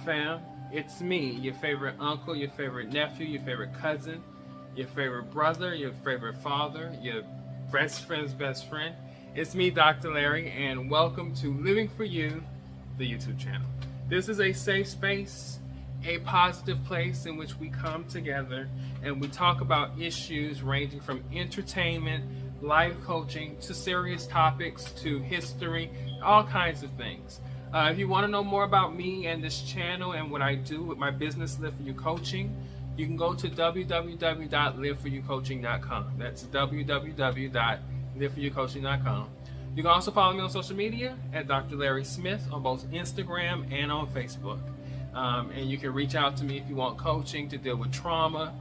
up, fam? It's me, your favorite uncle, your favorite nephew, your favorite cousin, your favorite brother, your favorite father, your best friend's best friend. It's me, Dr. Larry, and welcome to Living For You, the YouTube channel. This is a safe space, a positive place in which we come together and we talk about issues ranging from entertainment, life coaching, to serious topics, to history, all kinds of things. If you want to know more about me and this channel and what I do with my business, Live For You Coaching, you can go to www.liveforyoucoaching.com. That's www.liveforyoucoaching.com. You can also follow me on social media at Dr. Larry Smith on both Instagram and on Facebook. And you can reach out to me if you want coaching to deal with trauma.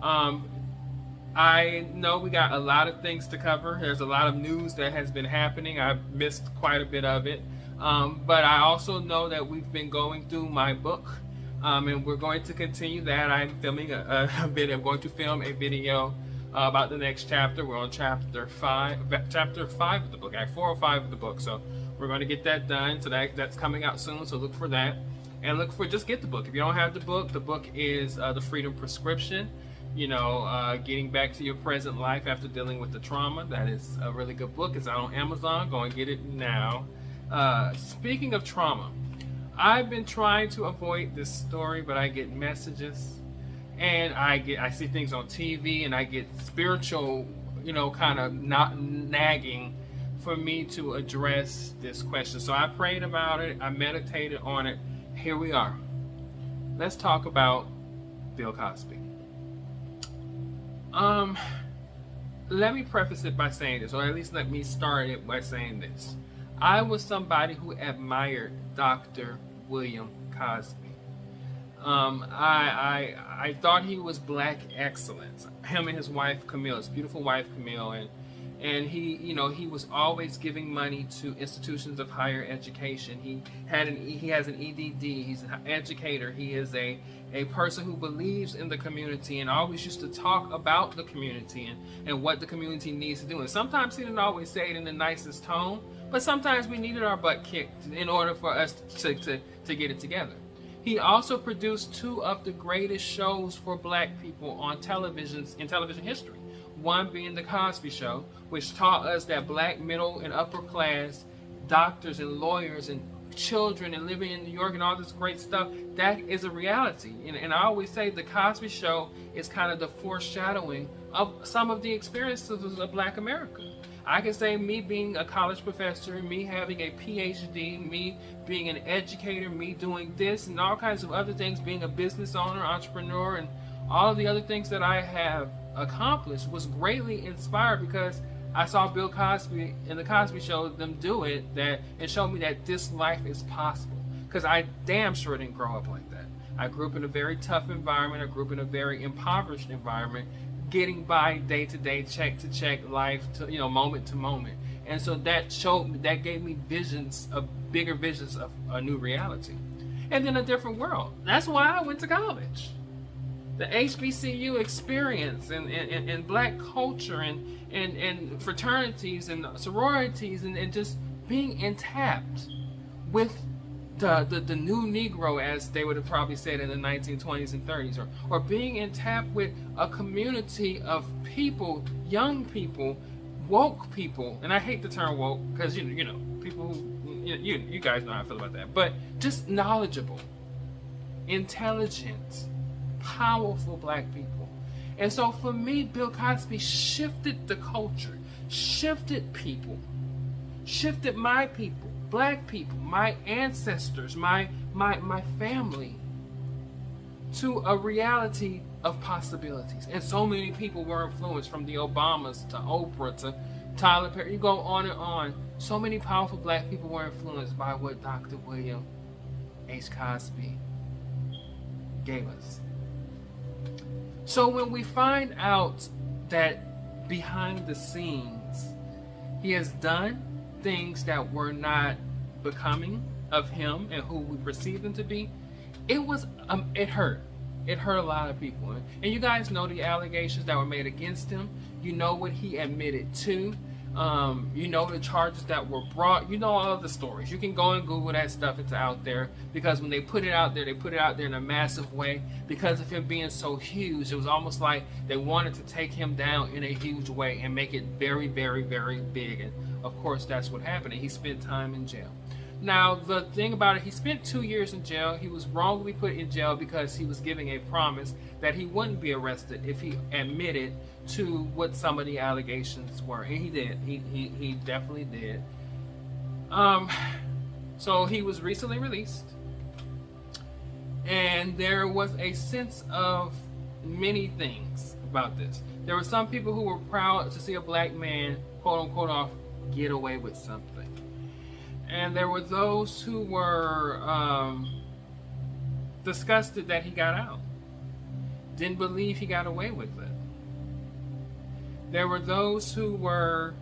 I know we got a lot of things to cover. There's a lot of news that has been happening. I've missed quite a bit of it. But I also know that we've been going through my book, and we're going to continue that. I'm filming a video. I'm going to film a video about the next chapter. We're on chapter 5 of the book, Act 4 or 5 of the book. So we're going to get that done. So that's coming out soon. So look for that, and just get the book. If you don't have the book is The Freedom Prescription. You know, getting back to your present life after dealing with the trauma. That is a really good book. It's out on Amazon. Go and get it now. Speaking of trauma, I've been trying to avoid this story, but I get messages and I see things on TV and I get spiritual, kind of not nagging for me to address this question. So I prayed about it. I meditated on it. Here we are. Let's talk about Bill Cosby. Let me preface it by saying this, or at least let me start it by saying this. I was somebody who admired Dr. William Cosby. I thought he was black excellence. Him and his wife Camille, his beautiful wife Camille, and he was always giving money to institutions of higher education. He has an EDD. He's an educator. He is a person who believes in the community and always used to talk about the community and what the community needs to do. And sometimes he didn't always say it in the nicest tone, but sometimes we needed our butt kicked in order for us to get it together. He also produced 2 of the greatest shows for black people on television history. One being The Cosby Show, which taught us that black middle and upper class doctors and lawyers and children and living in New York and all this great stuff, that is a reality. And I always say The Cosby Show is kind of the foreshadowing of some of the experiences of black America. I can say me being a college professor, me having a PhD, me being an educator, me doing this and all kinds of other things, being a business owner, entrepreneur, and all of the other things that I have accomplished was greatly inspired because I saw Bill Cosby and The Cosby Show, them do it, and showed me that this life is possible. Because I damn sure didn't grow up like that. I grew up in a very tough environment. I grew up in a very impoverished environment, getting by day to day, check to check, life to moment to moment. And so that gave me bigger visions of a new reality, and then a different world. That's why I went to college. The HBCU experience and black culture and fraternities and sororities and just being intact with the new Negro, as they would have probably said in the 1920s and 30s, or being intact with a community of people, young people, woke people. And I hate the term woke because people who, you guys know how I feel about that, but just knowledgeable, intelligent, powerful black people. And so for me, Bill Cosby shifted the culture, shifted people, shifted my people, black people, my ancestors, my family, to a reality of possibilities. And so many people were influenced, from the Obamas to Oprah to Tyler Perry. You go on and on. So many powerful black people were influenced by what Dr. William H. Cosby gave us. So when we find out that behind the scenes he has done things that were not becoming of him and who we perceive him to be, it hurt. It hurt a lot of people. And you guys know the allegations that were made against him. You know what he admitted to. You know the charges that were brought. You know all of the stories. You can go and Google that stuff. It's out there, because when they put it out there, they put it out there in a massive way. Because of him being so huge, it was almost like they wanted to take him down in a huge way and make it very, very, very big. And of course, that's what happened. And he spent time in jail. Now, the thing about it, he spent 2 years in jail. He was wrongly put in jail because he was giving a promise that he wouldn't be arrested if he admitted to what some of the allegations were. And he did. He definitely did. So he was recently released. And there was a sense of many things about this. There were some people who were proud to see a black man, quote unquote, off, get away with something. And there were those who were disgusted that he got out. Didn't believe he got away with it. There were those who were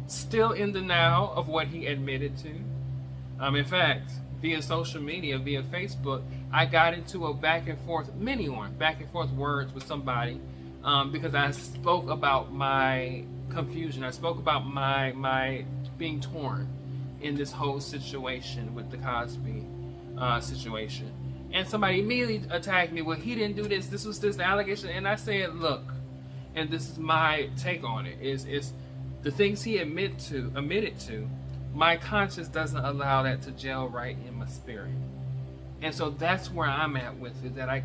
still in denial of what he admitted to. In fact, via social media, via Facebook, I got into a back and forth words with somebody because I spoke about my confusion. I spoke about my being torn in this whole situation with the Cosby situation. And somebody immediately attacked me. Well, he didn't do this. This was this allegation. And I said, look, and this is my take on it, is the things he admitted to, my conscience doesn't allow that to gel right in my spirit. And so that's where I'm at with it, that I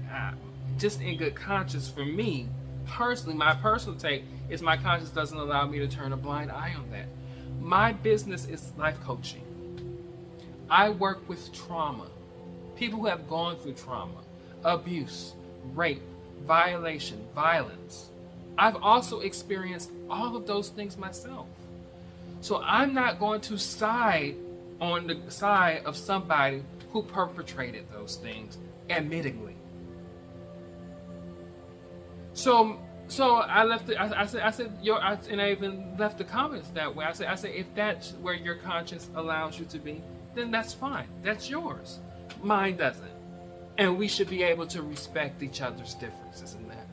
just in good conscience for me, personally, my personal take is my conscience doesn't allow me to turn a blind eye on that. My business is life coaching. I work with trauma. People who have gone through trauma, abuse, rape, violation, violence. I've also experienced all of those things myself. So I'm not going to side on the side of somebody who perpetrated those things, admittingly. So I left it. I said, and I even left the comments that way. I said, if that's where your conscience allows you to be, then that's fine. That's yours. Mine doesn't. And we should be able to respect each other's differences in that,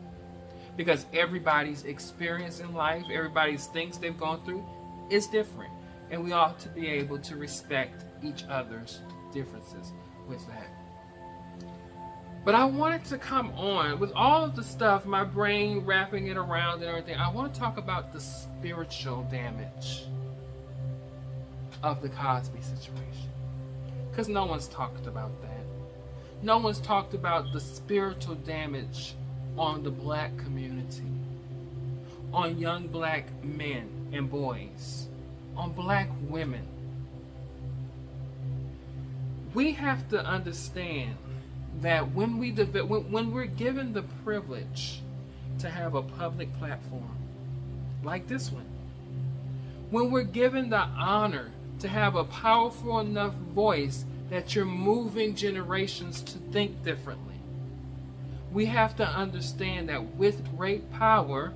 because everybody's experience in life, everybody's things they've gone through, is different, and we ought to be able to respect each other's differences with that. But I wanted to come on with all of the stuff, my brain wrapping it around and everything. I want to talk about the spiritual damage of the Cosby situation, because no one's talked about that. No one's talked about the spiritual damage on the black community, on young black men and boys, on black women. We have to understand that when we're given the privilege to have a public platform like this one, when we're given the honor to have a powerful enough voice that you're moving generations to think differently, we have to understand that with great power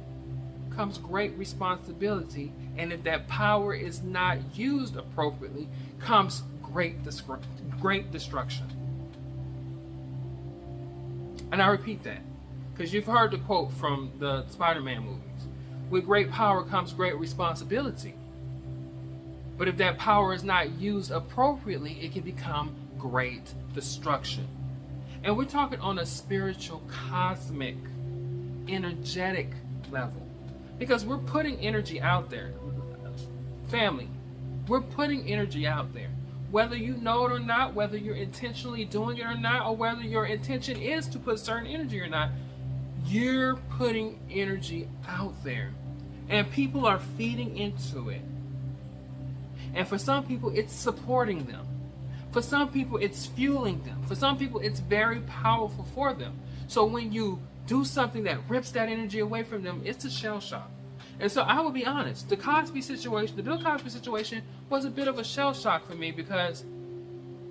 comes great responsibility, and if that power is not used appropriately, comes great destruction. And I repeat that, because you've heard the quote from the Spider-Man movies. With great power comes great responsibility. But if that power is not used appropriately, it can become great destruction. And we're talking on a spiritual, cosmic, energetic level. Because we're putting energy out there. Family, we're putting energy out there. Whether you know it or not, whether you're intentionally doing it or not, or whether your intention is to put certain energy or not, you're putting energy out there. And people are feeding into it. And for some people, it's supporting them. For some people, it's fueling them. For some people, it's very powerful for them. So when you do something that rips that energy away from them, it's a shell shock. And so I will be honest, the Cosby situation, the Bill Cosby situation was a bit of a shell shock for me, because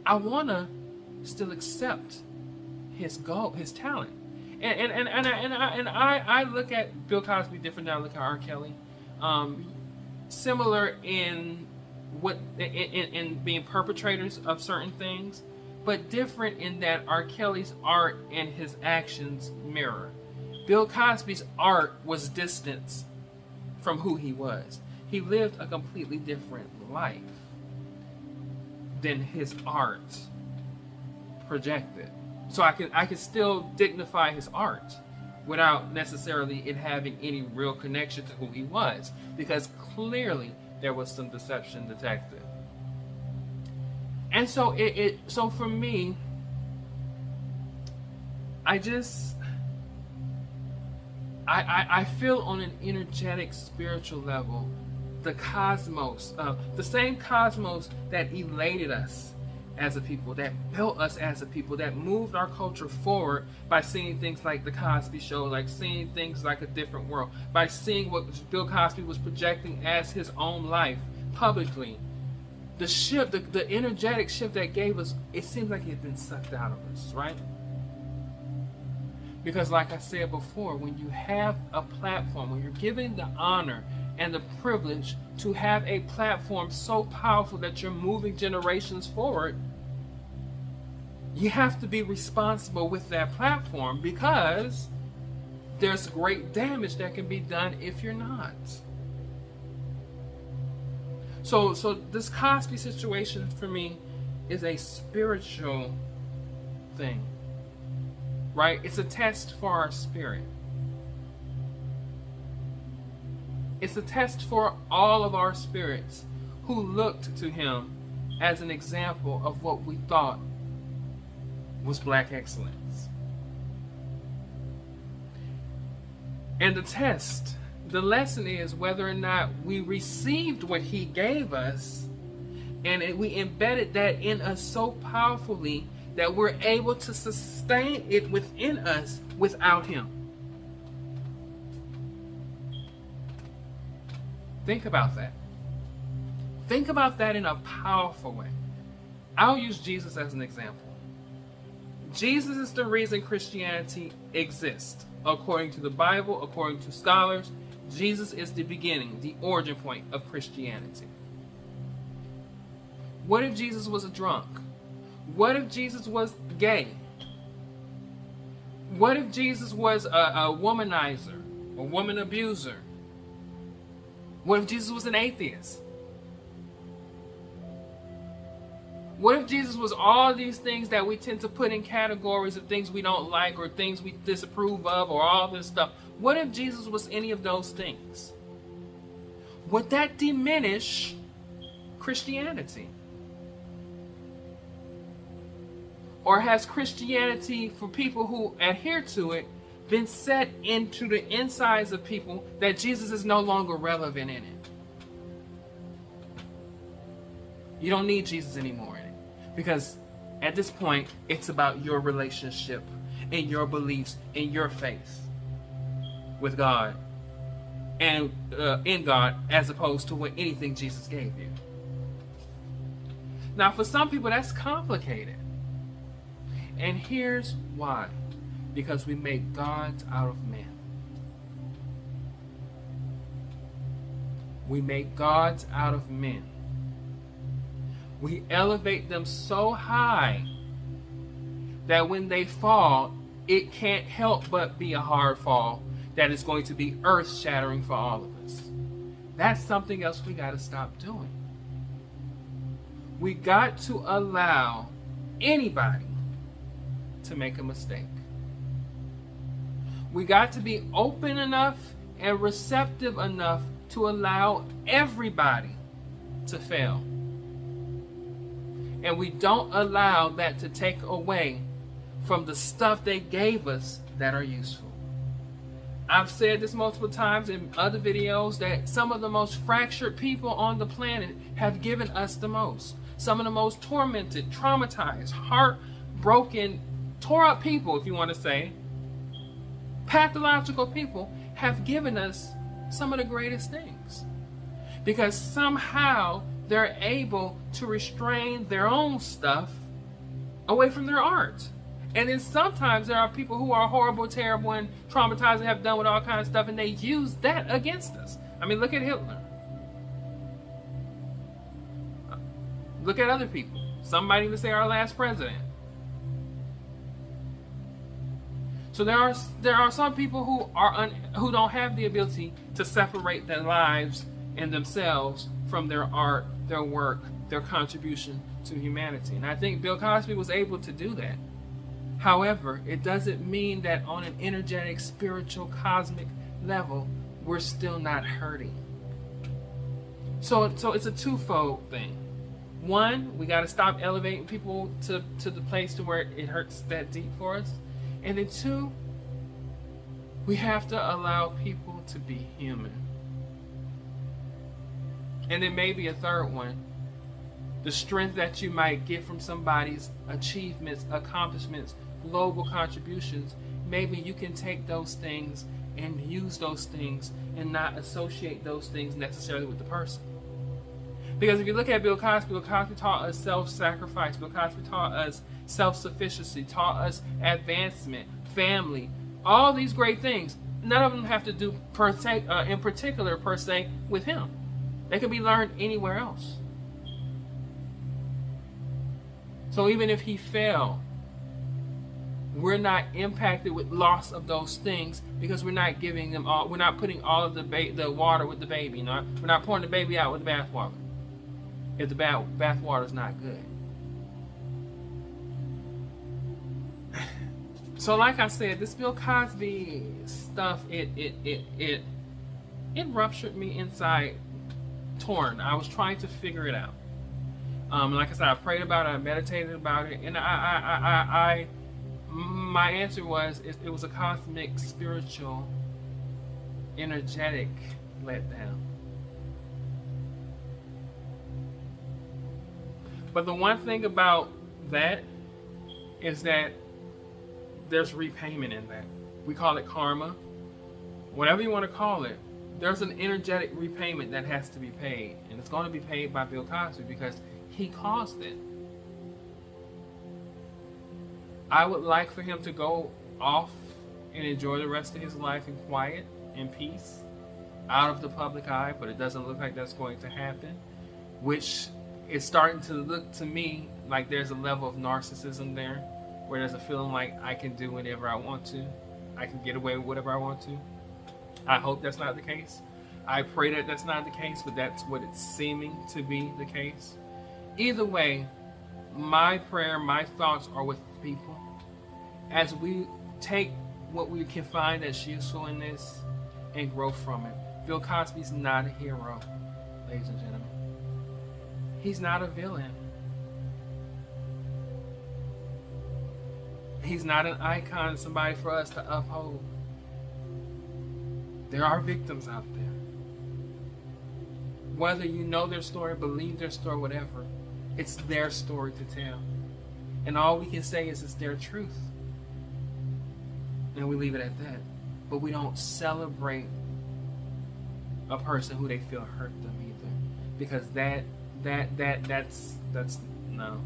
I want to still accept his talent. And I look at Bill Cosby different than I look at R. Kelly. Similar in being perpetrators of certain things, but different in that R. Kelly's art and his actions mirror. Bill Cosby's art was distanced from who he was. He lived a completely different life than his art projected. So I can still dignify his art without necessarily it having any real connection to who he was, because clearly there was some deception detected. And so so for me, I feel on an energetic spiritual level, the cosmos, the same cosmos that elated us as a people, that built us as a people, that moved our culture forward by seeing things like The Cosby Show, like seeing things like A Different World, by seeing what Bill Cosby was projecting as his own life publicly. The shift, the energetic shift that gave us, it seems like it had been sucked out of us, right? Because like I said before, when you have a platform, when you're given the honor and the privilege to have a platform so powerful that you're moving generations forward, you have to be responsible with that platform, because there's great damage that can be done if you're not. So this Cosby situation for me is a spiritual thing, right? It's a test for our spirit. It's a test for all of our spirits who looked to him as an example of what we thought was black excellence. And the test, the lesson is whether or not we received what he gave us, and we embedded that in us so powerfully that we're able to sustain it within us without him. Think about that. Think about that in a powerful way. I'll use Jesus as an example. Jesus is the reason Christianity exists. According to the Bible, according to scholars, Jesus is the beginning, the origin point of Christianity. What if Jesus was a drunk? What if Jesus was gay? What if Jesus was a womanizer, a woman abuser? What if Jesus was an atheist? What if Jesus was all these things that we tend to put in categories of things we don't like or things we disapprove of or all this stuff? What if Jesus was any of those things? Would that diminish Christianity? Or has Christianity, for people who adhere to it, been set into the insides of people that Jesus is no longer relevant in it? You don't need Jesus anymore in it. Because at this point, it's about your relationship and your beliefs and your faith with God and in God, as opposed to what anything Jesus gave you. Now, for some people, that's complicated. And here's why. Because we make gods out of men. We make gods out of men. We elevate them so high that when they fall, it can't help but be a hard fall that is going to be earth-shattering for all of us. That's something else we got to stop doing. We got to allow anybody to make a mistake. We got to be open enough and receptive enough to allow everybody to fail. And we don't allow that to take away from the stuff they gave us that are useful. I've said this multiple times in other videos that some of the most fractured people on the planet have given us the most. Some of the most tormented, traumatized, heartbroken, tore up people, if you want to say, pathological people, have given us some of the greatest things. Because somehow they're able to restrain their own stuff away from their art. And then sometimes there are people who are horrible, terrible, and traumatized and have done with all kinds of stuff, and they use that against us. I mean, look at Hitler. Look at other people. Some might even say our last president. So there are some people who don't have the ability to separate their lives in themselves from their art, their work, their contribution to humanity. And I think Bill Cosby was able to do that. However, it doesn't mean that on an energetic, spiritual, cosmic level, we're still not hurting. So it's a twofold thing. One, we got to stop elevating people to the place to where it hurts that deep for us. And then two, we have to allow people to be human. And then maybe a third one, the strength that you might get from somebody's achievements, accomplishments, global contributions, maybe you can take those things and use those things and not associate those things necessarily with the person. Because if you look at Bill Cosby taught us self-sacrifice. Bill Cosby taught us self-sufficiency, taught us advancement, family, all these great things. None of them have to do in particular with him. They can be learned anywhere else. So even if he failed, we're not impacted with loss of those things because we're not giving them all. We're not putting all of the water with the baby. You know? We're not pouring the baby out with the bathwater if the bathwater is not good. So, like I said, this Bill Cosby stuff, it ruptured me inside, torn. I was trying to figure it out. Like I said, I prayed about it, I meditated about it, and my answer was it was a cosmic, spiritual, energetic letdown. But the one thing about that is that there's repayment in that. We call it karma. Whatever you want to call it, there's an energetic repayment that has to be paid. And it's going to be paid by Bill Cosby because he caused it. I would like for him to go off and enjoy the rest of his life in quiet and peace, out of the public eye, but it doesn't look like that's going to happen, which is starting to look to me like there's a level of narcissism there, where there's a feeling like I can do whatever I want to. I can get away with whatever I want to. I hope that's not the case. I pray that that's not the case, but that's what it's seeming to be the case. Either way, my prayer, my thoughts are with people. As we take what we can find that's useful in this and grow from it. Bill Cosby's not a hero, ladies and gentlemen. He's not a villain. He's not an icon, somebody for us to uphold. There are victims out there. Whether you know their story, believe their story, whatever, it's their story to tell. And all we can say is it's their truth. And we leave it at that. But we don't celebrate a person who they feel hurt them either. Because that's no.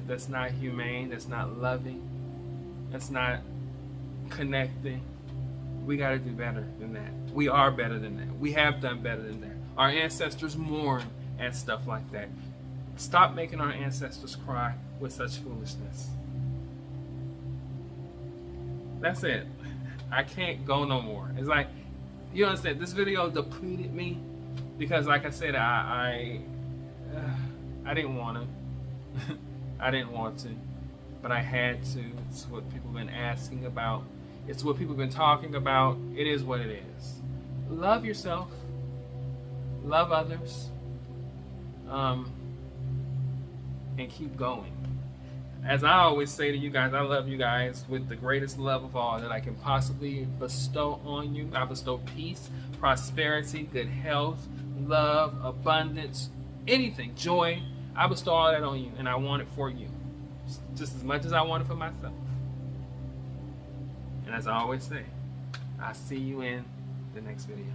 That's not humane, that's not loving, that's not connecting. We got to do better than that. We are better than that. We have done better than that. Our ancestors mourn at stuff like that. Stop making our ancestors cry with such foolishness. That's it. I can't go no more. It's like, you understand, this video depleted me because, like I said, I didn't want to. I didn't want to, but I had to. It's what people have been asking about. It's what people have been talking about. It is what it is. Love yourself. Love others. And keep going. As I always say to you guys, I love you guys with the greatest love of all that I can possibly bestow on you. I bestow peace, prosperity, good health, love, abundance, anything, joy. I bestow all that on you, and I want it for you. Just as much as I want it for myself. And as I always say, I'll see you in the next video.